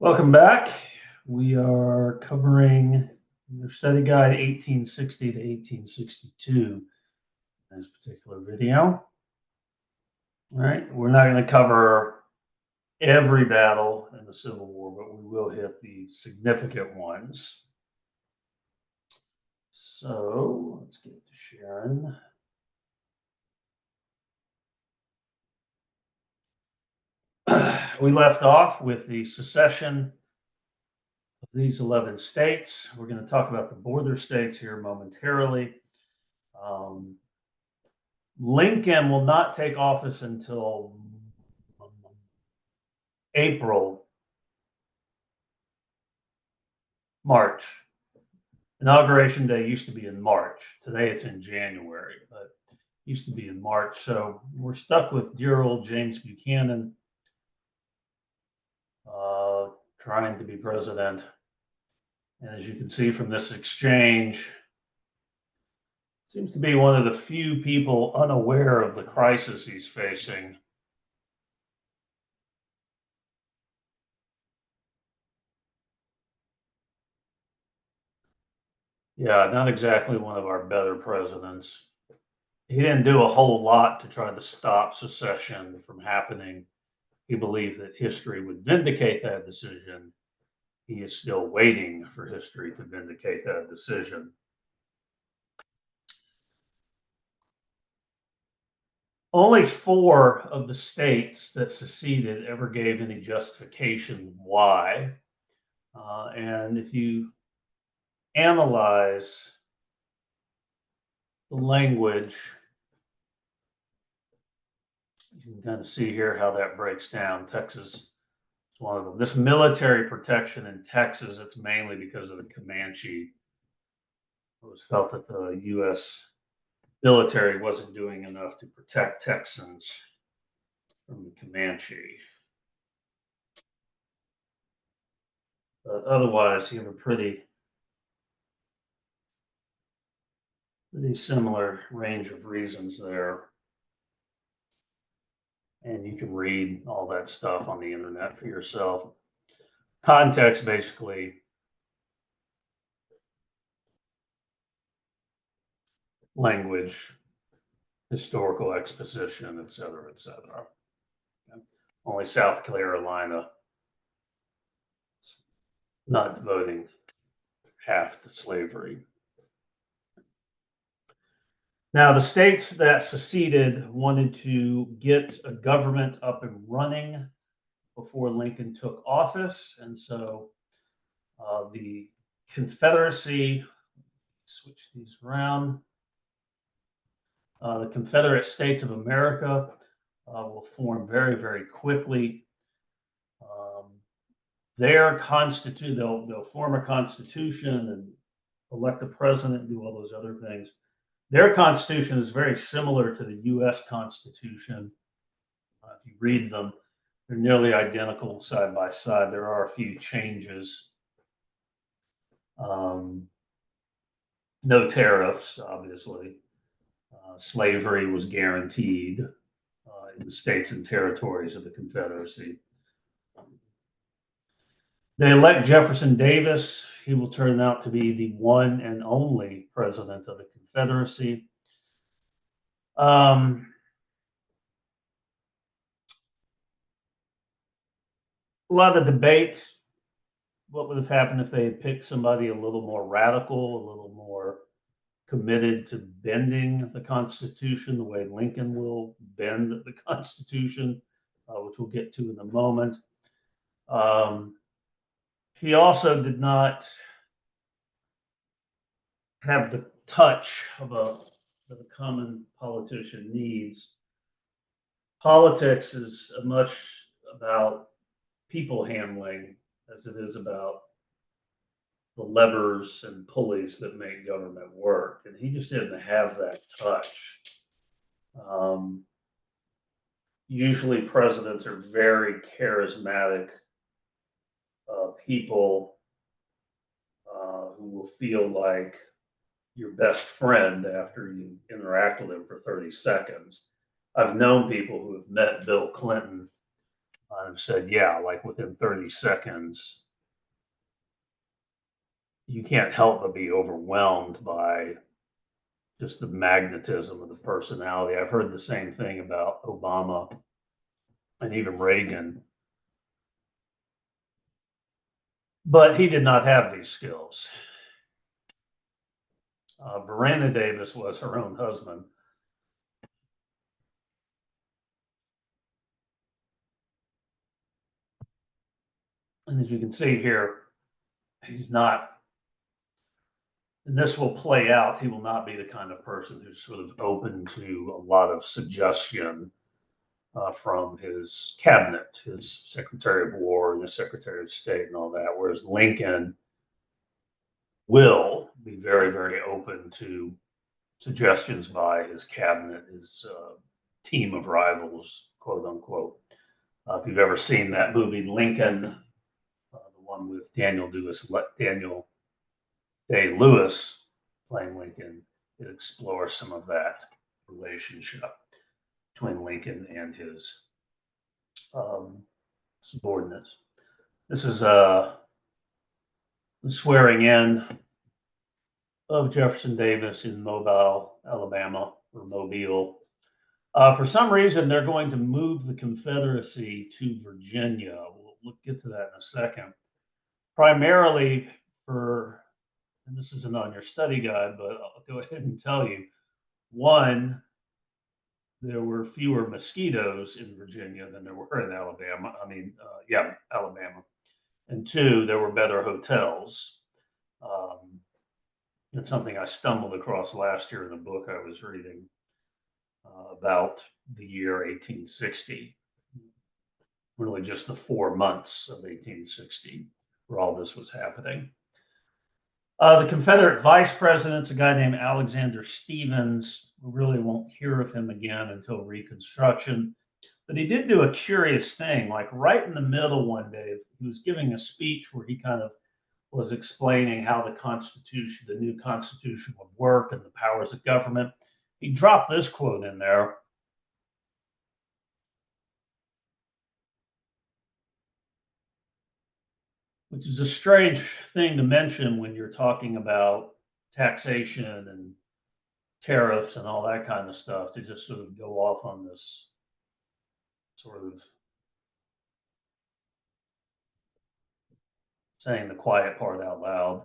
Welcome back. We are covering your study guide 1860 to 1862 in this particular video. All right, we're not going to cover every battle in the Civil War, but we will hit the significant ones. So let's get to Sharon. We left off with the secession of these 11 states. We're going to talk about the border states here momentarily. Lincoln will not take office until March. Inauguration Day used to be in March. Today it's in January, but it used to be in March. So we're stuck with dear old James Buchanan trying to be president. And as you can see from this exchange, seems to be one of the few people unaware of the crisis he's facing. Yeah, not exactly one of our better presidents. He didn't do a whole lot to try to stop secession from happening. He believed that history would vindicate that decision. He is still waiting for history to vindicate that decision. Only 4 of the states that seceded ever gave any justification why. And if you analyze the language, you can kind of see here how that breaks down. Texas is one of them. This military protection in Texas, it's mainly because of the Comanche. It was felt that the U.S. military wasn't doing enough to protect Texans from the Comanche. But otherwise, you have a pretty similar range of reasons there. And you can read all that stuff on the internet for yourself. Context, basically, language, historical exposition, et cetera, et cetera. Only South Carolina not devoting half to slavery. Now, the states that seceded wanted to get a government up and running before Lincoln took office. And so the Confederacy, switch these around, the Confederate States of America will form very, very quickly. Their constitution, they'll form a constitution and elect a president, do all those other things. Their constitution is very similar to the U.S. Constitution. If you read them, they're nearly identical side by side. There are a few changes. No tariffs, obviously. Slavery was guaranteed in the states and territories of the Confederacy. They elect Jefferson Davis. He will turn out to be the one and only president of the Confederacy. A lot of debate. What would have happened if they had picked somebody a little more radical, a little more committed to bending the Constitution the way Lincoln will bend the Constitution, which we'll get to in a moment. He also did not have the touch of a common politician needs. Politics is much about people handling as it is about the levers and pulleys that make government work. And he just didn't have that touch. Usually presidents are very charismatic people who will feel like your best friend after you interact with him for 30 seconds. I've known people who have met Bill Clinton I've said, yeah, like within 30 seconds, you can't help but be overwhelmed by just the magnetism of the personality. I've heard the same thing about Obama and even Reagan, but he did not have these skills. Verena Davis was her own husband. And as you can see here, he's not, and this will play out, he will not be the kind of person who's sort of open to a lot of suggestion from his cabinet, his Secretary of War and his Secretary of State and all that, whereas Lincoln will be very, very open to suggestions by his cabinet, his team of rivals, quote unquote. If you've ever seen that movie Lincoln, the one with Daniel Day-Lewis playing Lincoln, it explores some of that relationship between Lincoln and his subordinates. This is the swearing in of Jefferson Davis in Mobile, Alabama, or Mobile. For some reason, they're going to move the Confederacy to Virginia. We'll get to that in a second. Primarily for, and this isn't on your study guide, but I'll go ahead and tell you. One, there were fewer mosquitoes in Virginia than there were in Alabama. Alabama. And two, there were better hotels. It's something I stumbled across last year in a book I was reading about the year 1860, really just the 4 months of 1860 where all this was happening. The Confederate vice president's a guy named Alexander Stephens. We really won't hear of him again until Reconstruction. But he did do a curious thing, like right in the middle one day, he was giving a speech where he kind of was explaining how the Constitution, the new Constitution would work and the powers of government. He dropped this quote in there. Which is a strange thing to mention when you're talking about taxation and tariffs and all that kind of stuff, to just sort of go off on this sort of saying the quiet part out loud.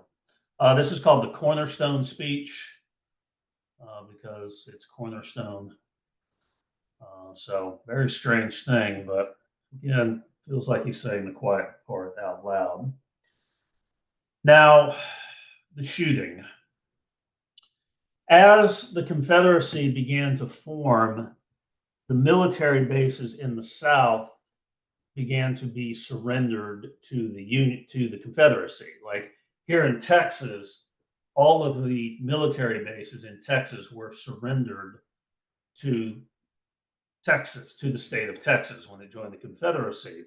This is called the Cornerstone speech because it's Cornerstone. So very strange thing, but again, feels like he's saying the quiet part out loud. Now, the shooting. As the Confederacy began to form, the military bases in the South began to be surrendered to the Confederacy. Like here in Texas, all of the military bases in Texas were surrendered to Texas, to the state of Texas when it joined the Confederacy.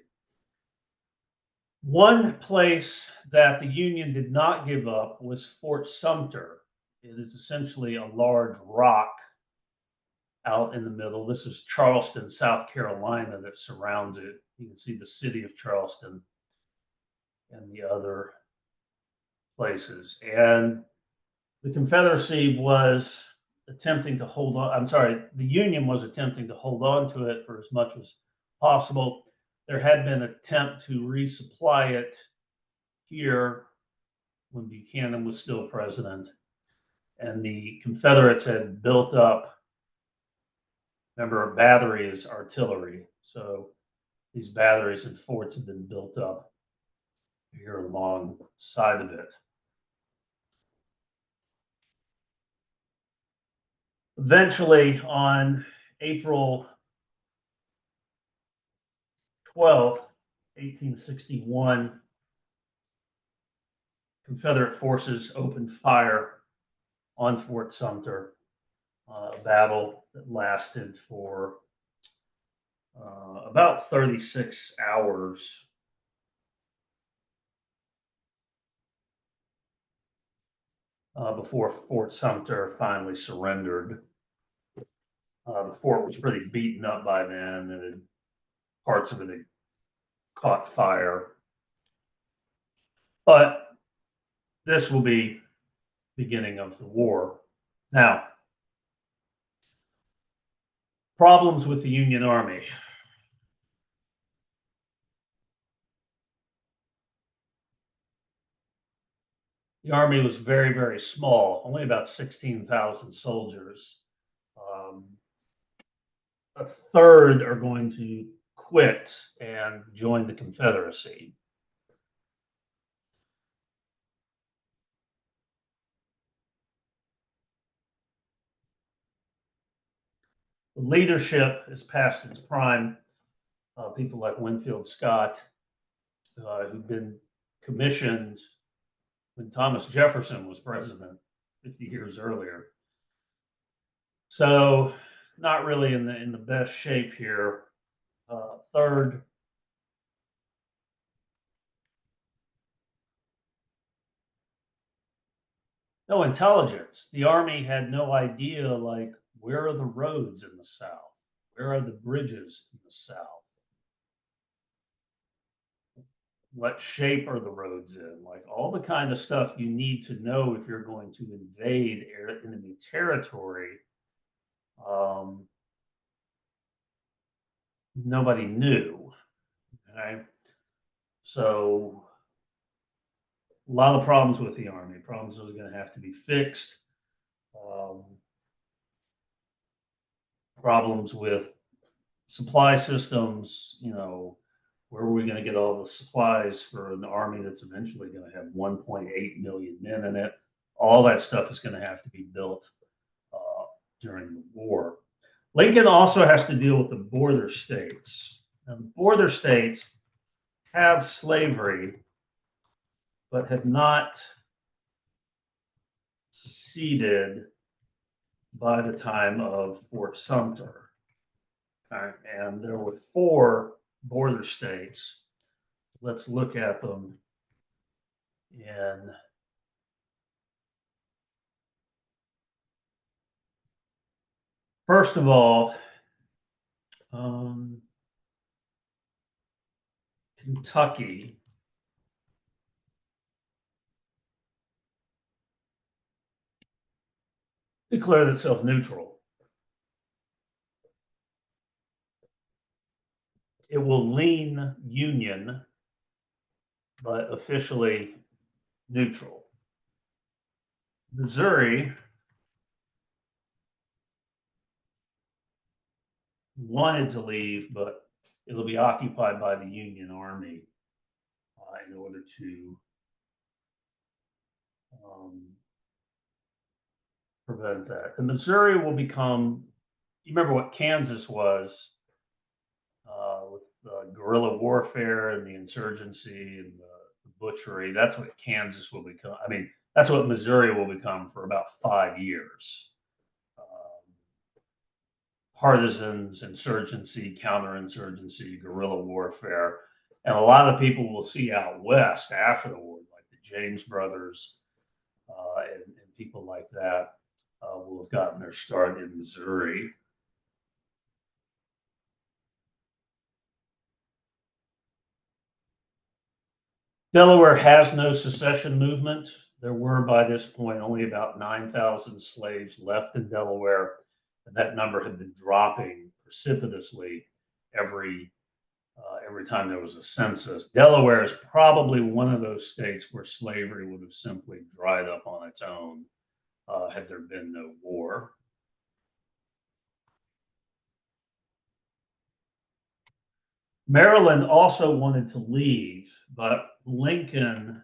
One place that the Union did not give up was Fort Sumter. It is essentially a large rock out in the middle. This is Charleston, South Carolina, that surrounds it. You can see the city of Charleston and the other places. And the Confederacy was attempting to hold on. I'm sorry, the Union was attempting to hold on to it for as much as possible. There had been an attempt to resupply it here when Buchanan was still president. And the Confederates had built up, remember, a battery is artillery. So these batteries and forts have been built up here alongside of it. Eventually, on April 12th, 1861, Confederate forces opened fire on Fort Sumter, a battle that lasted for about 36 hours. Before Fort Sumter finally surrendered. The fort was pretty beaten up by then, and parts of it had caught fire. But this will be beginning of the war. Now, problems with the Union Army. The Army was very, very small, only about 16,000 soldiers. A third are going to quit and join the Confederacy. The leadership is past its prime. People like Winfield Scott, who've been commissioned when Thomas Jefferson was president 50 years earlier. So not really in the best shape here. Third, no intelligence. The Army had no idea, like, where are the roads in the South? Where are the bridges in the South? What shape are the roads in? Like, all the kind of stuff you need to know if you're going to invade enemy territory. Nobody knew. Okay? So a lot of problems with the Army, problems that are going to have to be fixed. Problems with supply systems, where are we going to get all the supplies for an army that's eventually going to have 1.8 million men in it? All that stuff is going to have to be built during the war. Lincoln also has to deal with the border states. Now, the border states have slavery, but have not seceded by the time of Fort Sumter. Okay? And there were 4 border states. Let's look at them in first of all, Kentucky. Declared itself neutral. It will lean Union, but officially neutral. Missouri wanted to leave, but it'll be occupied by the Union Army in order to prevent that. And Missouri will become, you remember what Kansas was with guerrilla warfare and the insurgency and the butchery. That's what Kansas will become. I mean, that's what Missouri will become for about 5 years. Partisans, insurgency, counterinsurgency, guerrilla warfare. And a lot of people will see out west after the war, like the James brothers and people like that will have gotten their start in Missouri. Delaware has no secession movement. There were, by this point, only about 9,000 slaves left in Delaware, and that number had been dropping precipitously every time there was a census. Delaware is probably one of those states where slavery would have simply dried up on its own had there been no war. Maryland also wanted to leave, but Lincoln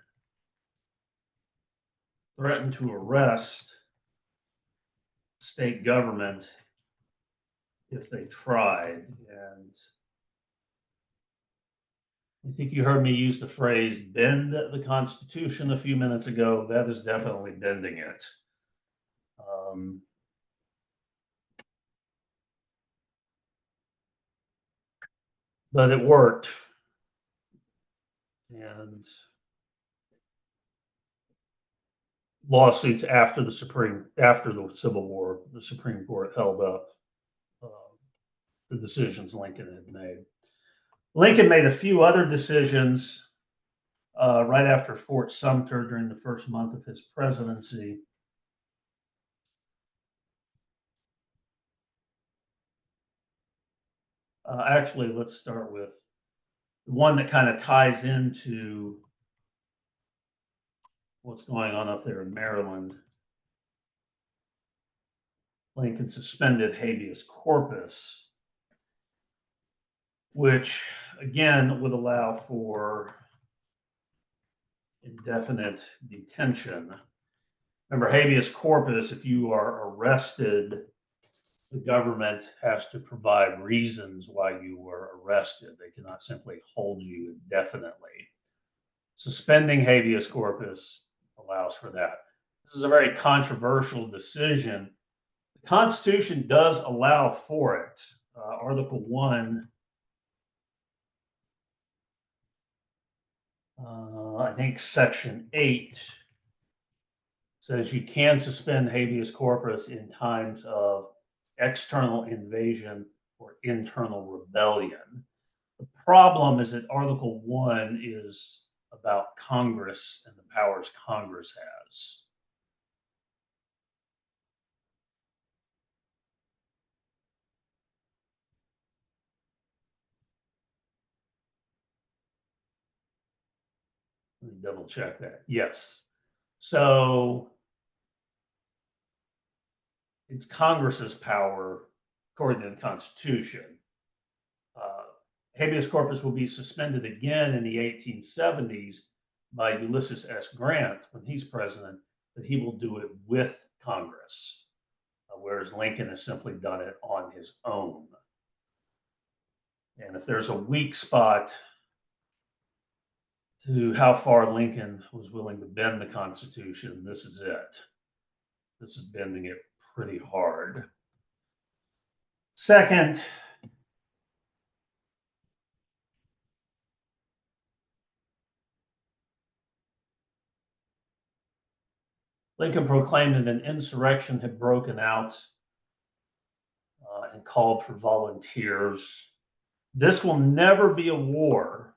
threatened to arrest state government if they tried. And I think you heard me use the phrase bend the Constitution a few minutes ago. That is definitely bending it. But it worked. And lawsuits after the Civil War, the Supreme Court held up the decisions Lincoln had made. Lincoln made a few other decisions right after Fort Sumter during the first month of his presidency. Actually, let's start with the one that kind of ties into what's going on up there in Maryland. Lincoln suspended habeas corpus, which again would allow for indefinite detention. Remember, habeas corpus, if you are arrested, the government has to provide reasons why you were arrested. They cannot simply hold you indefinitely. Suspending habeas corpus allows for that. This is a very controversial decision. The Constitution does allow for it. Article 1, I think Section 8 says you can suspend habeas corpus in times of external invasion or internal rebellion. The problem is that Article 1 is about Congress and the powers Congress has. Let me double check that. Yes. So it's Congress's power according to the Constitution. Habeas corpus will be suspended again in the 1870s by Ulysses S. Grant when he's president, but he will do it with Congress, whereas Lincoln has simply done it on his own. And if there's a weak spot to how far Lincoln was willing to bend the Constitution, this is it. This is bending it pretty hard. Second, Lincoln proclaimed that an insurrection had broken out and called for volunteers. This will never be a war.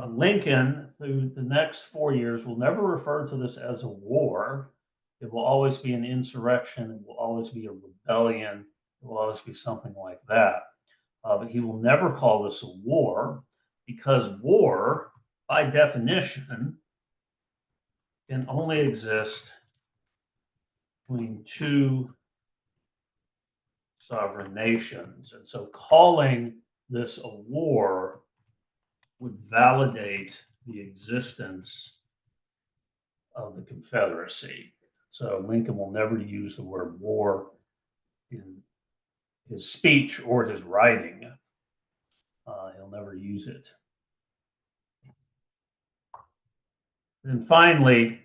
Lincoln, through the next 4 years, will never refer to this as a war. It will always be an insurrection. It will always be a rebellion. It will always be something like that. But he will never call this a war because war, by definition, can only exist between two sovereign nations. And so calling this a war would validate the existence of the Confederacy. So Lincoln will never use the word war in his speech or his writing. He'll never use it. And finally,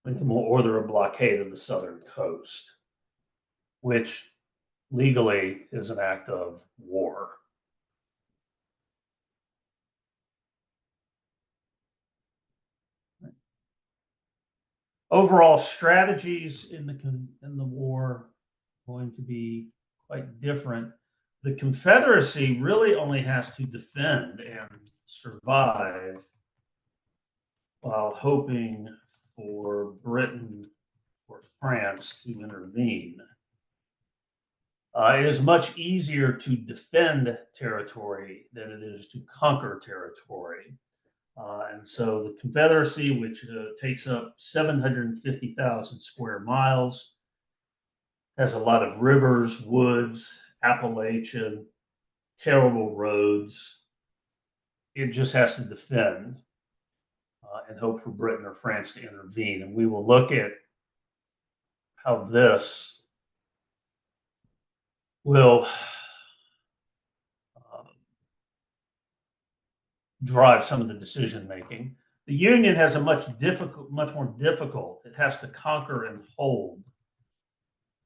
Lincoln will order a blockade of the southern coast, which legally is an act of war. Overall strategies in the war going to be quite different. The Confederacy really only has to defend and survive while hoping for Britain or France to intervene. It is much easier to defend territory than it is to conquer territory. And so the Confederacy, which takes up 750,000 square miles, has a lot of rivers, woods, Appalachian, terrible roads. It just has to defend and hope for Britain or France to intervene. And we will look at how this will drive some of the decision making. The Union has a much more difficult. It has to conquer and hold,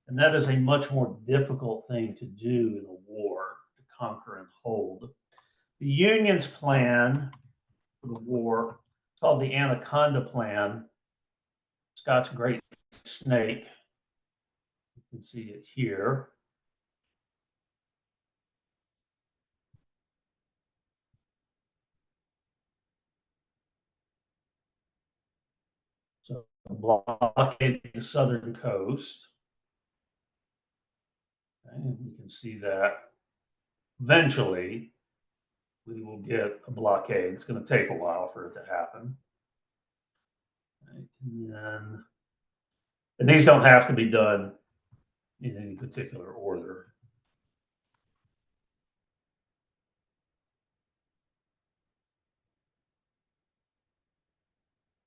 and that is a much more difficult thing to do in a war, to conquer and hold. The Union's plan for the war It's called the Anaconda Plan. Scott's Great Snake. You can see it here. So blockade the southern coast. Okay, and you can see that eventually we will get a blockade. It's going to take a while for it to happen. Okay, and these don't have to be done in any particular order.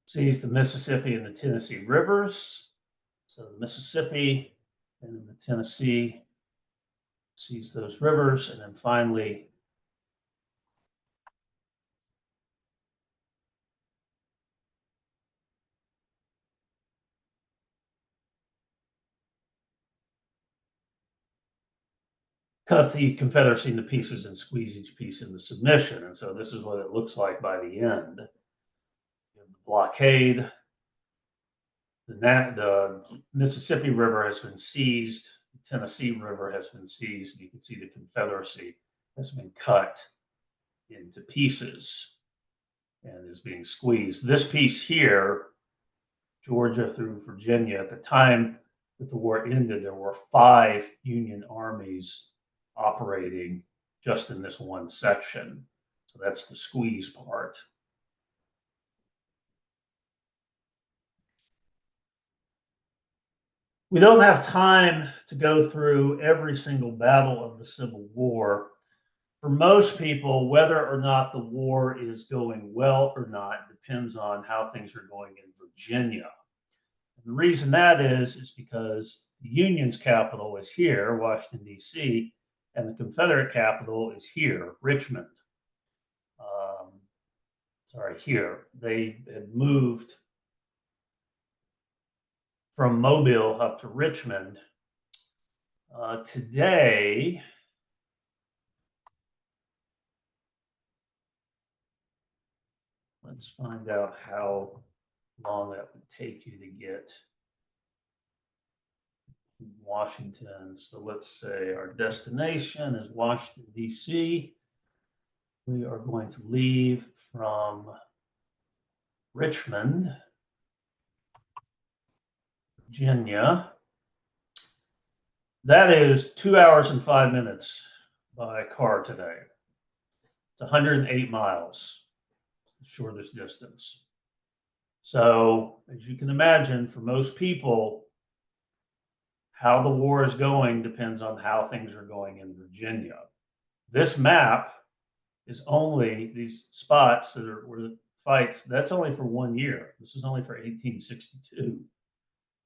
Sees the Mississippi and the Tennessee rivers. So the Mississippi and then the Tennessee sees those rivers, and then finally cut the Confederacy into pieces and squeeze each piece into submission. And so this is what it looks like by the end. The blockade, the Mississippi River has been seized, the Tennessee River has been seized, and you can see the Confederacy has been cut into pieces and is being squeezed. This piece here, Georgia through Virginia, at the time that the war ended, there were 5 Union armies operating just in this one section. So that's the squeeze part. We don't have time to go through every single battle of the Civil War. For most people, whether or not the war is going well or not depends on how things are going in Virginia. And the reason that is because the Union's capital is here, Washington, D.C., and the Confederate capital is here, Richmond. Here. They had moved from Mobile up to Richmond. Today, let's find out how long that would take you to get to Washington. So let's say our destination is Washington, D.C. We are going to leave from Richmond, Virginia. That is 2 hours and 5 minutes by car today. It's 108 miles, the shortest distance. So, as you can imagine, for most people, how the war is going depends on how things are going in Virginia. This map is only these spots that are where the fights, that's only for 1 year. This is only for 1862.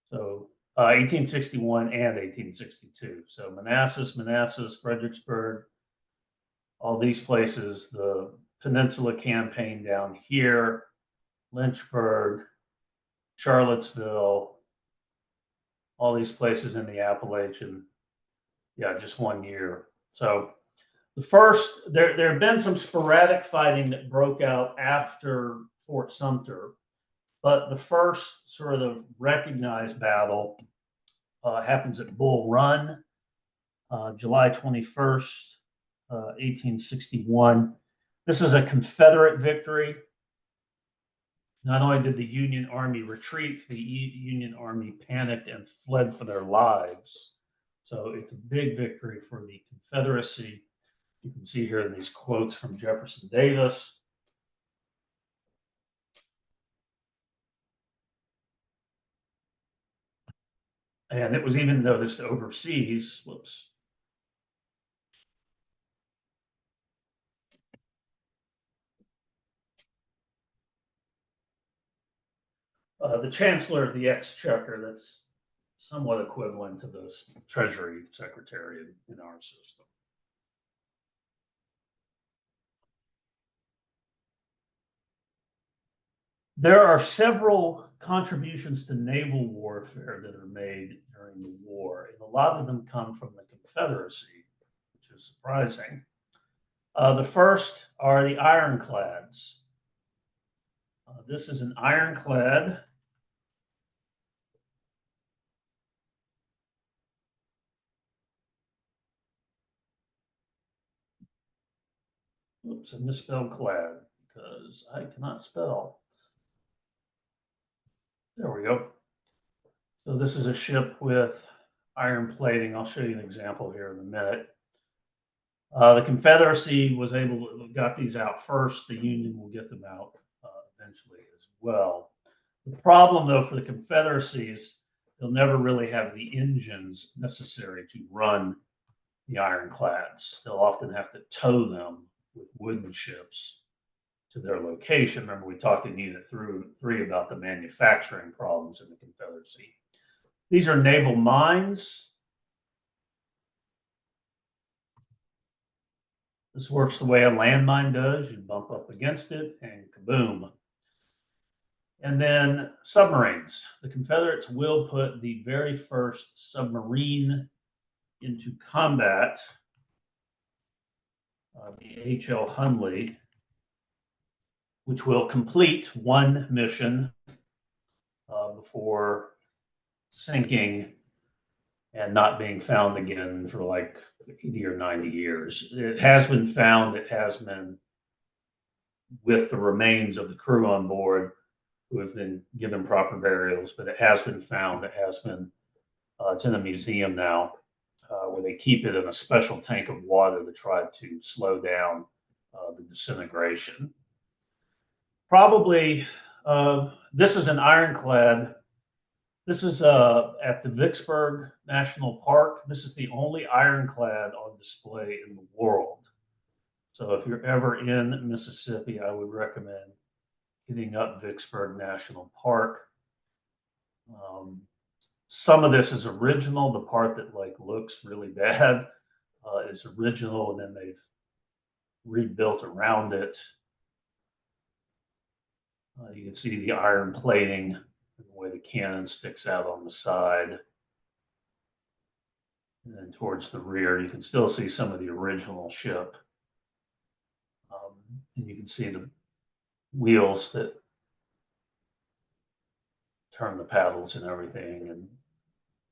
So 1861 and 1862. So Manassas, Fredericksburg, all these places, the Peninsula Campaign down here, Lynchburg, Charlottesville, all these places in the Appalachian. Yeah, just 1 year. So the first, there have been some sporadic fighting that broke out after Fort Sumter, but the first sort of recognized battle happens at Bull Run, July 21st, 1861. This is a Confederate victory. Not only did the Union Army retreat, the Union Army panicked and fled for their lives. So it's a big victory for the Confederacy. You can see here these quotes from Jefferson Davis. And it was even noticed overseas. Whoops. The Chancellor of the Exchequer, that's somewhat equivalent to the Treasury Secretary in our system. There are several contributions to naval warfare that are made during the war, and a lot of them come from the Confederacy, which is surprising. The first are the ironclads. This is an ironclad. Oops, I misspelled clad because I cannot spell. There we go. So this is a ship with iron plating. I'll show you an example here in a minute. The Confederacy got these out first. The Union will get them out eventually as well. The problem, though, for the Confederacy is they'll never really have the engines necessary to run the ironclads. They'll often have to tow them with wooden ships to their location. Remember, we talked in Unit 3 about the manufacturing problems in the Confederacy. These are naval mines. This works the way a landmine does. You bump up against it and kaboom. And then submarines. The Confederates will put the very first submarine into combat, the H.L. Hunley, which will complete one mission before sinking and not being found again for like 80 or 90 years. It has been found, it has been with the remains of the crew on board who have been given proper burials, but it has been found, it's in a museum now where they keep it in a special tank of water to try to slow down the disintegration. Probably, this is an ironclad. This is at the Vicksburg National Park. This is the only ironclad on display in the world. So if you're ever in Mississippi, I would recommend hitting up Vicksburg National Park. Some of this is original. The part that like looks really bad is original, and then they've rebuilt around it. You can see the iron plating and the way the cannon sticks out on the side. And then towards the rear, you can still see some of the original ship. And you can see the wheels that turn the paddles and everything. And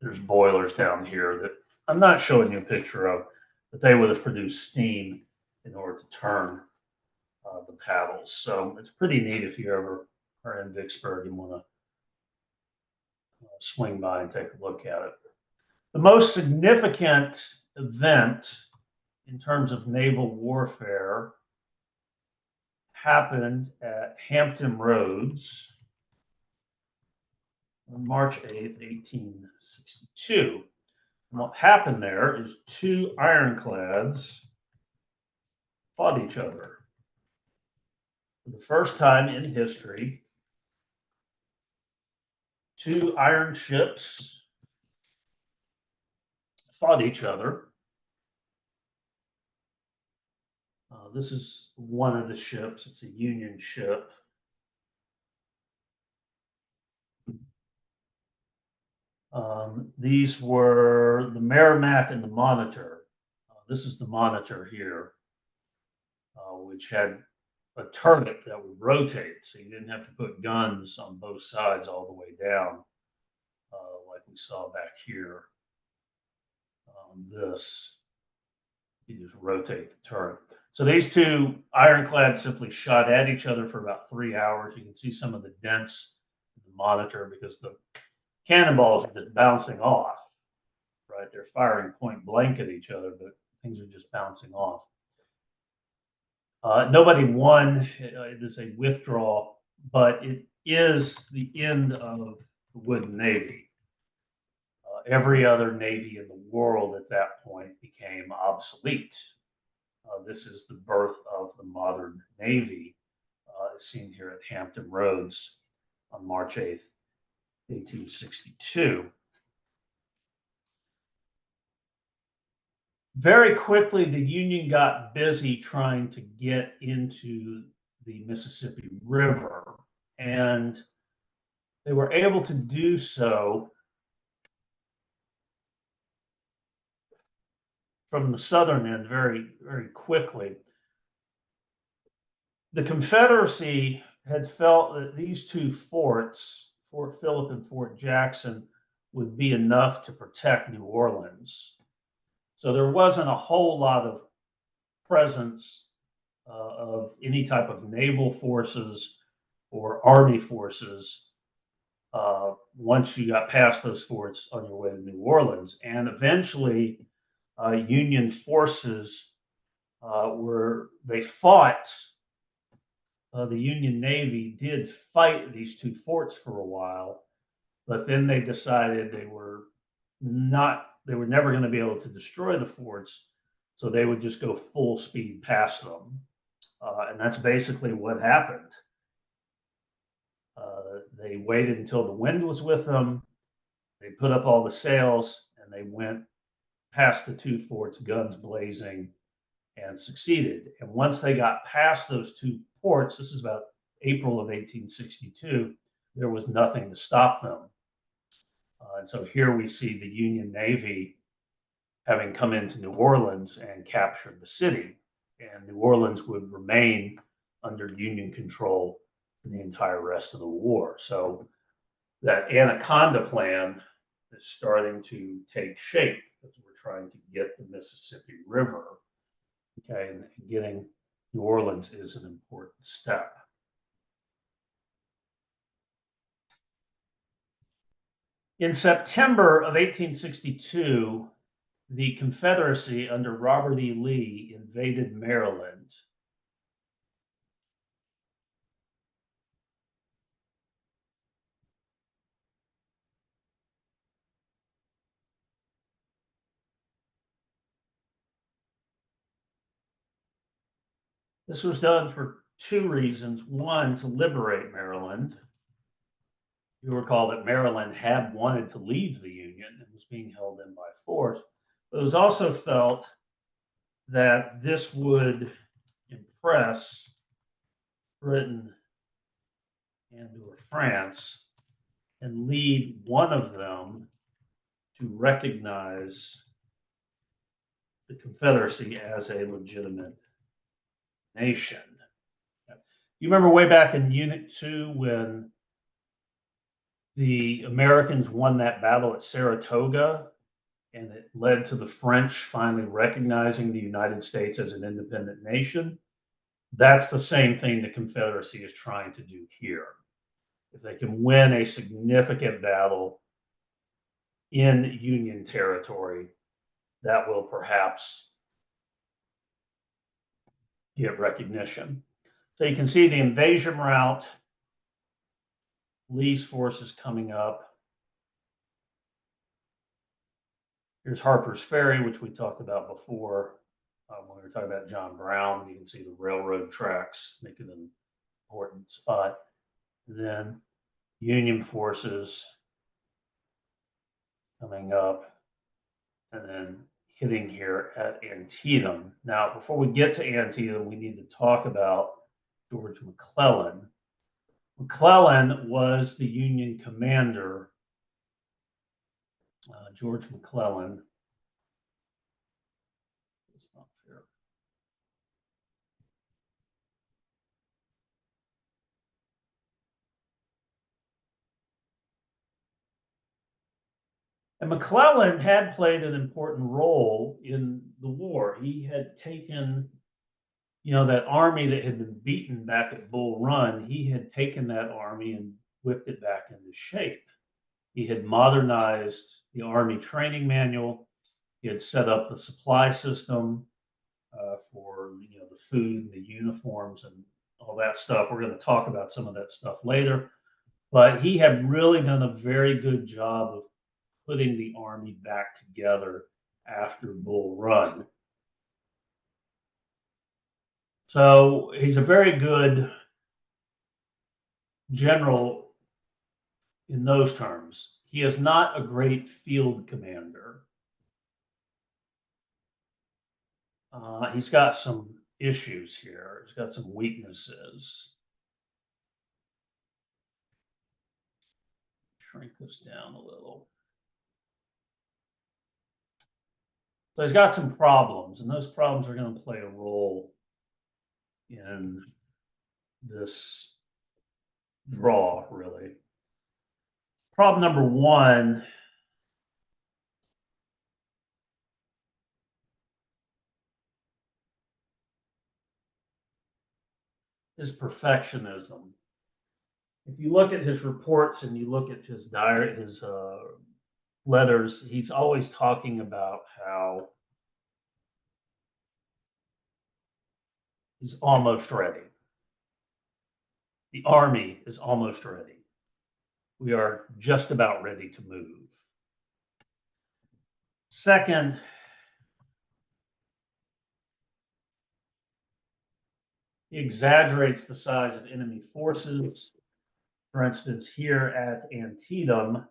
there's boilers down here that I'm not showing you a picture of, but they would have produced steam in order to turn the paddles. So it's pretty neat if you ever are in Vicksburg and want to swing by and take a look at it. The most significant event in terms of naval warfare happened at Hampton Roads on March 8th, 1862. And what happened there is two ironclads fought each other. For the first time in history, two iron ships fought each other. This is one of the ships. It's a Union ship. These were the Merrimack and the Monitor. This is the Monitor here, which had a turret that would rotate, so you didn't have to put guns on both sides all the way down, like we saw back here on this. You just rotate the turret. So these two ironclads simply shot at each other for about 3 hours. You can see some of the dents in the Monitor because the cannonballs are just bouncing off, right? They're firing point blank at each other, but things are just bouncing off. Nobody won. It is a withdrawal, but it is the end of the Wooden Navy. Every other navy in the world at that point became obsolete. This is the birth of the modern Navy, as seen here at Hampton Roads on March 8th, 1862. Very quickly, the Union got busy trying to get into the Mississippi River, and they were able to do so from the southern end very, very quickly. The Confederacy had felt that these two forts, Fort Phillip and Fort Jackson, would be enough to protect New Orleans. So there wasn't a whole lot of presence of any type of naval forces or army forces once you got past those forts on your way to New Orleans. And eventually, Union forces they fought. The Union Navy did fight these two forts for a while, but then they decided they were never going to be able to destroy the forts, so they would just go full speed past them. And that's basically what happened. They waited until the wind was with them. They put up all the sails and they went past the two forts, guns blazing, and succeeded. And once they got past those two ports, this is about April of 1862, there was nothing to stop them. And so here we see the Union Navy having come into New Orleans and captured the city. And New Orleans would remain under Union control for the entire rest of the war. So that Anaconda Plan is starting to take shape as we're trying to get the Mississippi River. Okay, and getting New Orleans is an important step. In September of 1862, the Confederacy under Robert E. Lee invaded Maryland. This was done for two reasons. One, to liberate Maryland. You recall that Maryland had wanted to leave the Union and was being held in by force. But it was also felt that this would impress Britain and or France and lead one of them to recognize the Confederacy as a legitimate nation. You remember way back in Unit 2 when the Americans won that battle at Saratoga and it led to the French finally recognizing the United States as an independent nation? That's the same thing the Confederacy is trying to do here. If they can win a significant battle in Union territory, that will perhaps get recognition. So you can see the invasion route, Lee's forces coming up. Here's Harper's Ferry, which we talked about before when we were talking about John Brown. You can see the railroad tracks making an important spot. And then Union forces coming up and then hitting here at Antietam. Now, before we get to Antietam, we need to talk about George McClellan. McClellan was the Union commander. George McClellan. It's not fair. And McClellan had played an important role in the war. He had taken, that army that had been beaten back at Bull Run, he had taken that army and whipped it back into shape. He had modernized the Army training manual. He had set up the supply system for the food, the uniforms, and all that stuff. We're going to talk about some of that stuff later. But he had really done a very good job of putting the Army back together after Bull Run. So he's a very good general in those terms. He is not a great field commander. He's got some issues here. He's got some weaknesses. Shrink this down a little. So he's got some problems, and those problems are going to play a role in this draw, really. Problem number one is perfectionism. If you look at his reports and you look at his diary, his letters, he's always talking about how he's almost ready. The army is almost ready. We are just about ready to move. Second, he exaggerates the size of enemy forces. For instance, here at Antietam,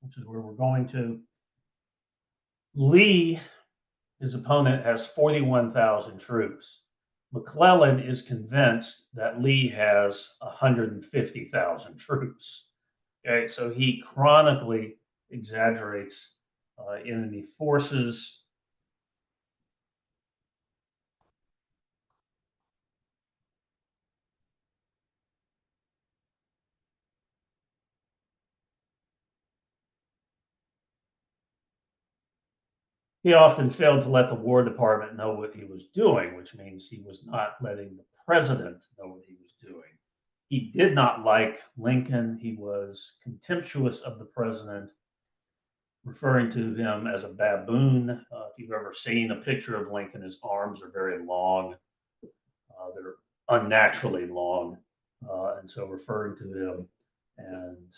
which is where we're going to, Lee, his opponent, has 41,000 troops. McClellan is convinced that Lee has 150,000 troops. Okay, so he chronically exaggerates enemy forces. He often failed to let the War Department know what he was doing, which means he was not letting the president know what he was doing. He did not like Lincoln. He was contemptuous of the president, referring to him as a baboon. If you've ever seen a picture of Lincoln, his arms are very long. They're unnaturally long. And so referring to him, and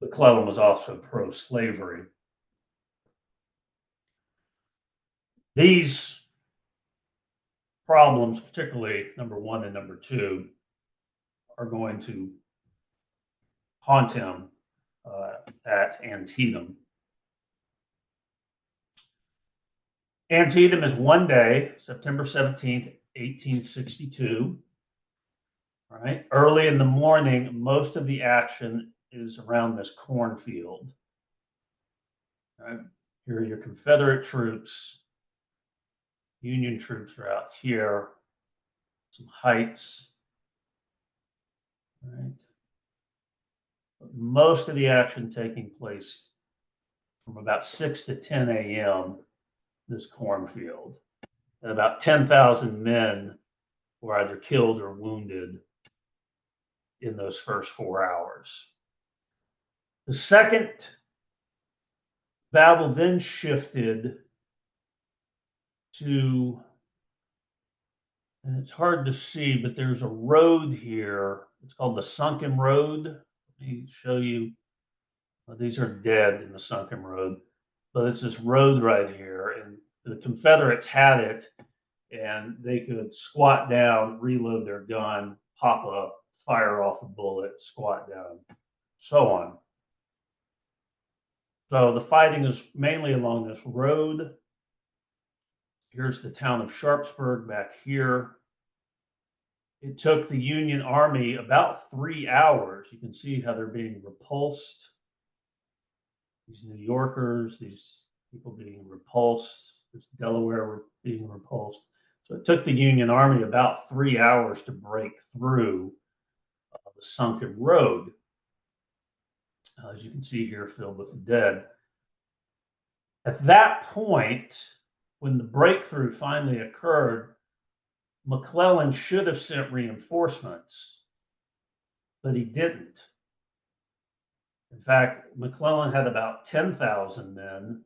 McClellan was also pro-slavery. These problems, particularly number one and number two, are going to haunt him at Antietam. Antietam is one day, September 17th, 1862. All right. Early in the morning, most of the action is around this cornfield. All right. Here are your Confederate troops. Union troops are out here. Some heights. All right. But most of the action taking place from about 6 to 10 a.m. this cornfield. And about 10,000 men were either killed or wounded in those first 4 hours. The second battle then shifted to, and it's hard to see, but there's a road here. It's called the Sunken Road. Let me show you. These are dead in the Sunken Road. But it's this road right here, and the Confederates had it, and they could squat down, reload their gun, pop up, fire off a bullet, squat down, so on. So the fighting is mainly along this road. Here's the town of Sharpsburg back here. It took the Union Army about 3 hours. You can see how they're being repulsed. These New Yorkers, these people being repulsed. This Delaware were being repulsed. So it took the Union Army about 3 hours to break through the sunken road. As you can see here, filled with the dead. At that point, when the breakthrough finally occurred, McClellan should have sent reinforcements, but he didn't. In fact, McClellan had about 10,000 men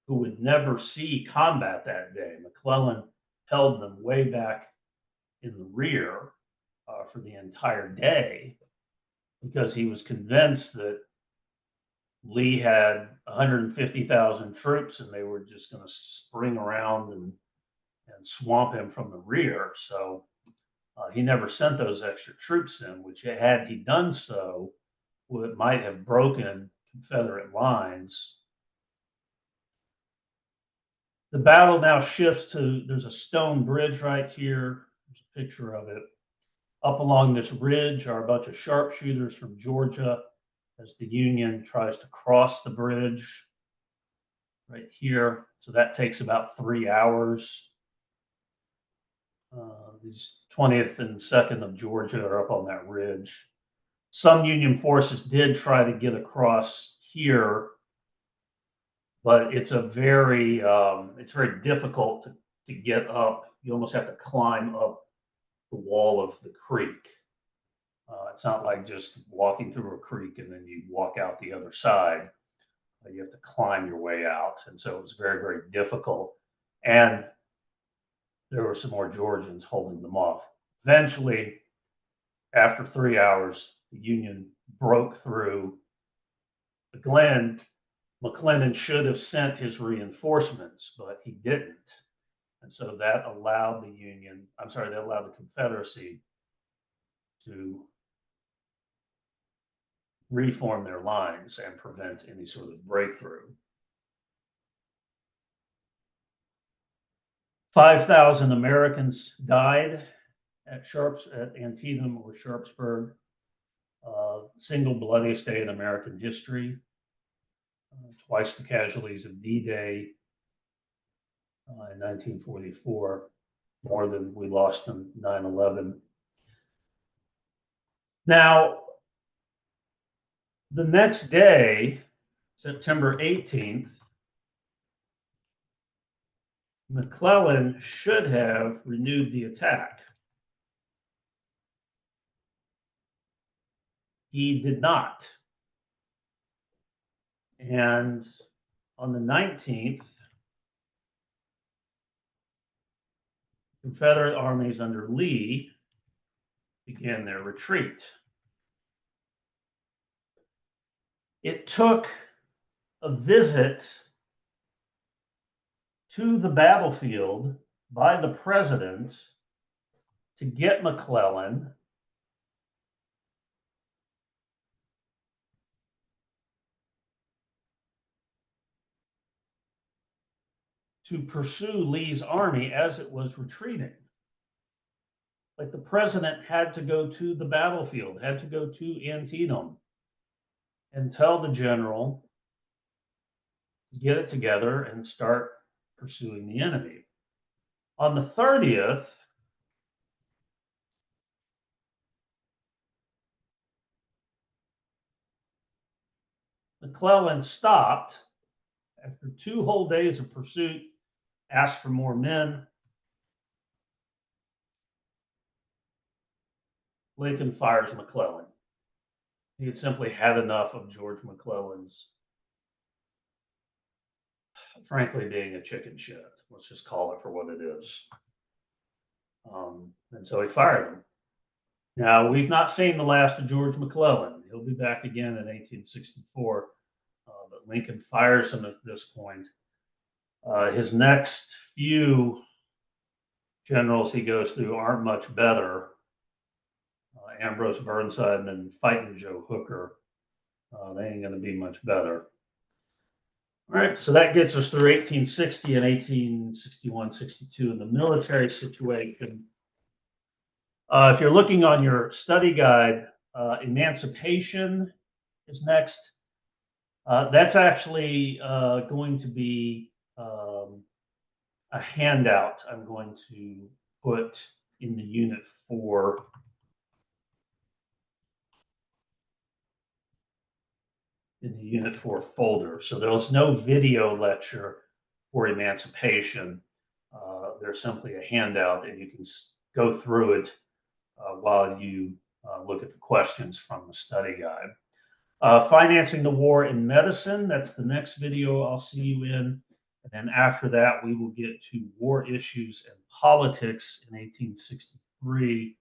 who would never see combat that day. McClellan held them way back in the rear for the entire day because he was convinced that Lee had 150,000 troops and they were just going to spring around and swamp him from the rear. So he never sent those extra troops in, which had he done so, might have broken Confederate lines. The battle now shifts to, there's a stone bridge right here. There's a picture of it. Up along this ridge are a bunch of sharpshooters from Georgia as the Union tries to cross the bridge right here. So that takes about 3 hours. These 20th and 2nd of Georgia are up on that ridge. Some Union forces did try to get across here, but it's very difficult to get up. You almost have to climb up the wall of the creek. It's not like just walking through a creek and then you walk out the other side. You have to climb your way out. And so it was very, very difficult. And there were some more Georgians holding them off. Eventually, after 3 hours, the Union broke through the Glen. McClellan should have sent his reinforcements, but he didn't. And so that allowed the Confederacy to reform their lines and prevent any sort of breakthrough. 5,000 Americans died at Antietam or Sharpsburg. Single bloodiest day in American history. Twice the casualties of D-Day in 1944, more than we lost in 9/11. Now, the next day, September 18th, McClellan should have renewed the attack. He did not. And on the 19th, Confederate armies under Lee began their retreat. It took a visit to the battlefield by the president to get McClellan to pursue Lee's army as it was retreating. Like the president had to go to the battlefield, had to go to Antietam and tell the general to get it together and start pursuing the enemy. On the 30th, McClellan stopped after 2 whole days of pursuit, asked for more men. Lincoln fires McClellan. He had simply had enough of George McClellan's, frankly, being a chicken shit. Let's just call it for what it is. And so he fired him. Now, we've not seen the last of George McClellan. He'll be back again in 1864, but Lincoln fires him at this point. His next few generals he goes through aren't much better. Ambrose Burnside and then Fighting Joe Hooker. They ain't going to be much better. All right, so that gets us through 1860 and 1861, 62 in the military situation. If you're looking on your study guide, emancipation is next. That's actually going to be a handout I'm going to put in the Unit 4 folder. So there's no video lecture for emancipation. There's simply a handout, and you can go through it while you look at the questions from the study guide. Financing the war in medicine, that's the next video I'll see you in. And then after that, we will get to war issues and politics in 1863.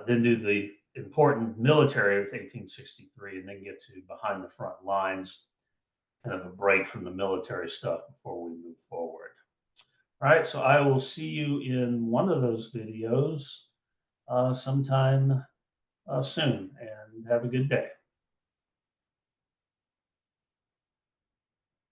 Then do the important military with 1863, and then get to behind the front lines, kind of a break from the military stuff before we move forward. All right, so I will see you in one of those videos sometime soon, and have a good day.